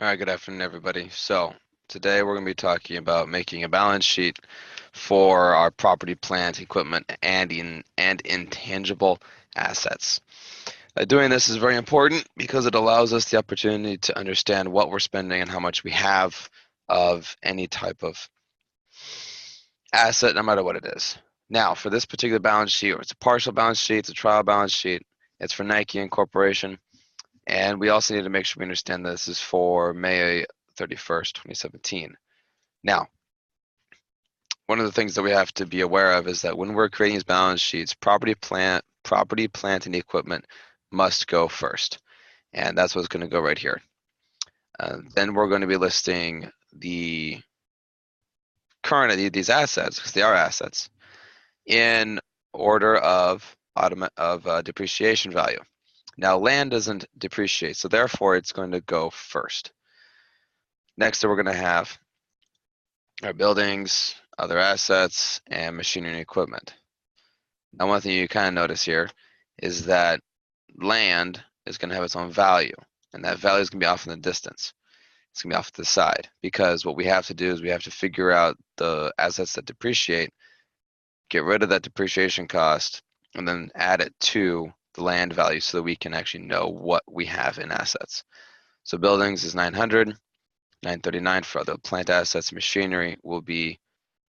All right, good afternoon, everybody. So today we're going to be talking about making a balance sheet for our property, plant, equipment, and intangible assets. Doing this is very important because it allows us the opportunity to understand what we're spending and how much we have of any type of asset, no matter what it is. Now, for this particular balance sheet, or it's a partial balance sheet, it's a trial balance sheet, it's for Nike Incorporation. And we also need to make sure we understand that this is for May 31st, 2017. Now, one of the things that we have to be aware of is that when we're creating these balance sheets, property, plant, and equipment must go first. And that's what's going to go right here. Then we're going to be listing the current these assets, because they are assets, in order of depreciation value. Now, land doesn't depreciate, so therefore it's going to go first. Next, we're going to have our buildings, other assets, and machinery and equipment. Now, one thing you kind of notice here is that land is going to have its own value, and that value is going to be off in the distance. It's going to be off to the side, because what we have to do is we have to figure out the assets that depreciate, get rid of that depreciation cost, and then add it to the land value so that we can actually know what we have in assets. So buildings is 900, 939 for other plant assets. Machinery will be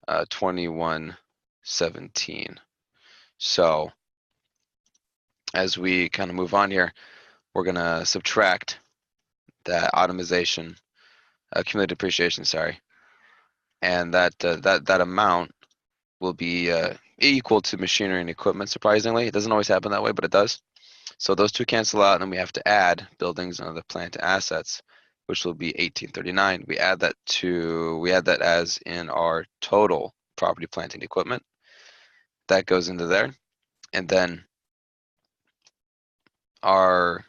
2117. So as we kind of move on here, we're going to subtract that automation, accumulated depreciation, sorry, and that amount will be equal to machinery and equipment. Surprisingly, it doesn't always happen that way, but it does. So those two cancel out, and then we have to add buildings and other plant assets, which will be 1839. We add that as in our total property, plant, and equipment. That goes into there, and then our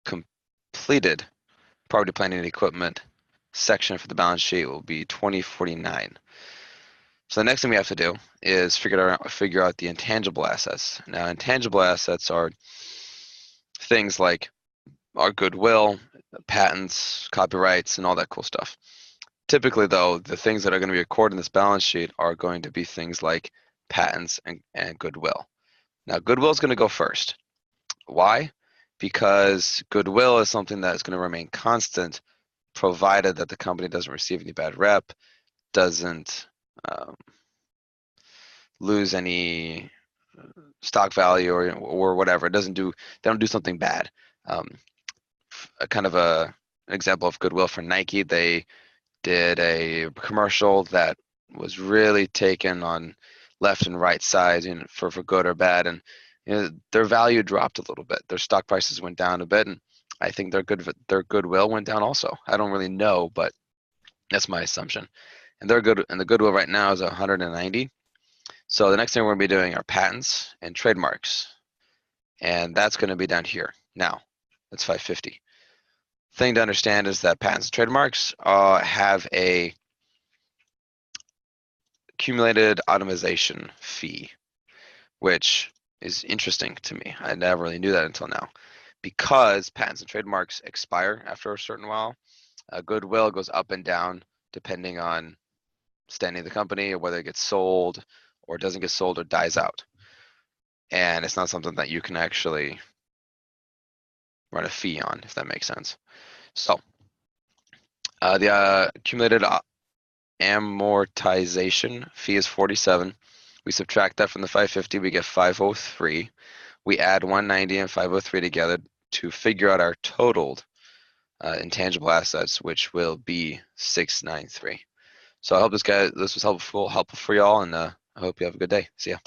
completed property, plant, and equipment section for the balance sheet will be 2049. So the next thing we have to do is figure out the intangible assets. Now, intangible assets are things like our goodwill, patents, copyrights, and all that cool stuff. Typically, though, the things that are going to be recorded in this balance sheet are going to be things like patents and goodwill. Now, goodwill is going to go first. Why? Because goodwill is something that is going to remain constant, provided that the company doesn't receive any bad rep, doesn't lose any stock value or whatever. They don't do something bad. A kind of an example of goodwill for Nike, they did a commercial that was really taken on left and right sides, for good or bad, and their value dropped a little bit. Their stock prices went down a bit, and I think their goodwill went down also. I don't really know, but that's my assumption. And the goodwill right now is 190. So the next thing we're going to be doing are patents and trademarks, and that's going to be down here. Now, that's 550. Thing to understand is that patents and trademarks have a accumulated automation fee, which is interesting to me. I never really knew that until now. Because patents and trademarks expire after a certain while, goodwill goes up and down depending on standing of the company, or whether it gets sold or doesn't get sold or dies out. And it's not something that you can actually run a fee on, if that makes sense. So the accumulated amortization fee is 47. We subtract that from the 550, we get 503. We add 190 and 503 together to figure out our totaled intangible assets, which will be 693. So I hope this was helpful for y'all, and I hope you have a good day. See ya.